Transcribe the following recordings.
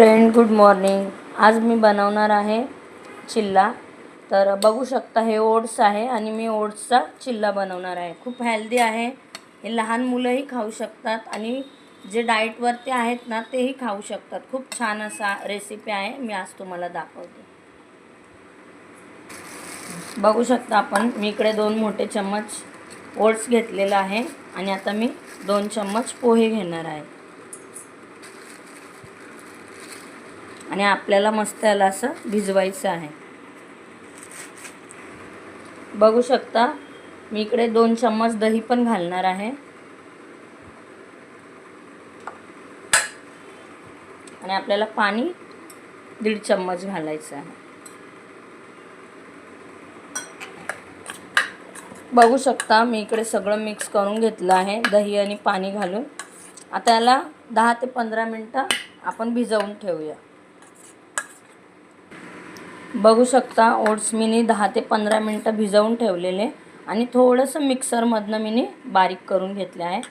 Friend, good morning. आज मी बनवणार आहे चिल्ला. तर बघू शकता हे ओट्स आहे आणि मी ओट्सचा चिल्ला बनवणार आहे. खूप हेल्दी आहे. हे लहान मुलंही खाऊ शकतात आणि जे डाएटवरती आहेत ना तेही खाऊ शकतात. खूप छान असा रेसिपी आहे. मी आज तुम्हाला दाखवते. बघू शकता आपण, मी इकडे 2 मोठे चम्मच ओट्स घेतलेला आहे आणि आता मी 2 चम्मच पोहे घेणार आहे. आणि आपल्याला मस्त याला असं भिजवायचं आहे. बघू शकता मी इकडे 2 चम्मच दही पण घालणार आहे आणि आपल्याला पाणी 1.5 चम्मच घालायचं आहे. बघू शकता मी इकडे सगळं मिक्स करून घेतलं आहे दही आणि पाणी घालून. आता याला 10 ते 15 मिनिटं आपण भिजवून ठेवूया. बघू शकता ओट्स मी 10 ते 15 मिनिटं भिजवून ठेवलेले आणि थोडंसं मिक्सरमधनं मी बारीक करून घेतले आहे.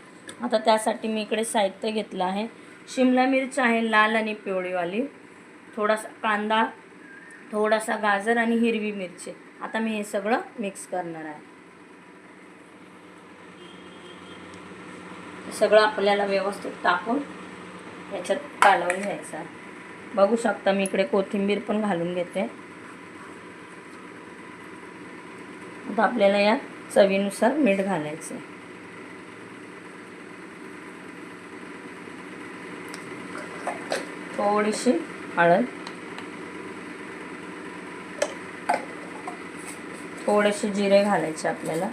आता त्यासाठी मी इकडे साहित्य घेतलं आहे. शिमला मिरच आहे लाल आणि पिवळीवाली, थोडासा कांदा, थोडासा गाजर आणि हिरवी मिरची. आता मी हे सगळं मिक्स करणार आहे. सगळं आपल्याला व्यवस्थित टाकून याच्यात कालवून घ्यायचं आहे. बघू शकता मी इकडे कोथिंबीर पण घालून घेते. आता आपल्याला या चवीनुसार मीठ घालायचं. थोडीशी हळद, थोडेसे जिरे घालायचे आपल्याला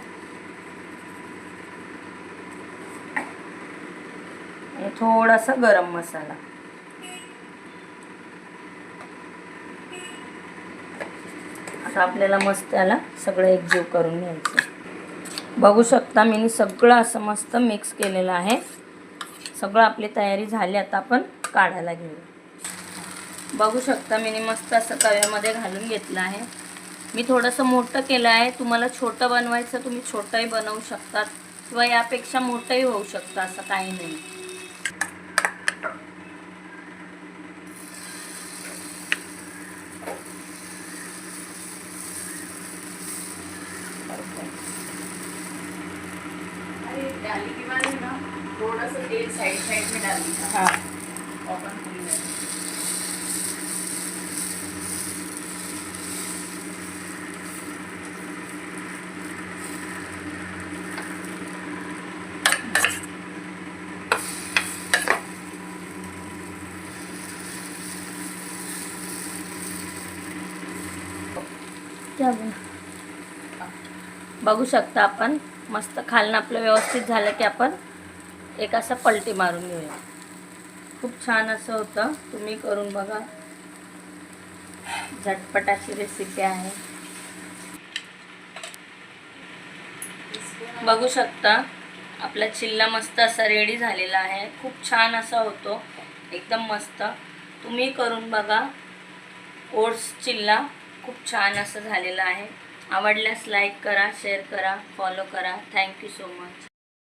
आणि थोडासा गरम मसाला. आता आपल्याला मस्त याला सगळं एकजीव करून घ्यायचं. बघू शकता मी सगळं असं मस्त मिक्स केलेलं आहे. सगळं आपली तयारी झाली. आता आपण काढायला घेऊया. बघू शकता मी मस्त असं तव्यामध्ये घालून घेतलं आहे. मी थोडंसं मोठं केलं आहे. तुम्हाला छोटं बनवायचं तुम्ही छोटंही बनवू शकतात किंवा यापेक्षा मोठंही होऊ शकतं, असं काही नाही. डाली के बाद ना थोड़ा सा तेल साइड में डाल दीजिए. हाँ, ओपन पूरी है. बघू शकता आपण मस्त खालनं आपलं व्यवस्थित झालं की आपण एक असं पलटी मारून घेऊया. खूप छान असं होतं. तुम्ही करून बघा. झटपटाची रेसिपी आहे. बघू शकता आपला चिल्ला मस्त असा रेडी झालेला आहे. खूप छान असा होतो, एकदम मस्त. तुम्ही करून बघा. ओट्स चिल्ला खूप छान असं झालेलं आहे. आवडल्यास लाईक करा, शेअर करा, फॉलो करा. Thank you so much.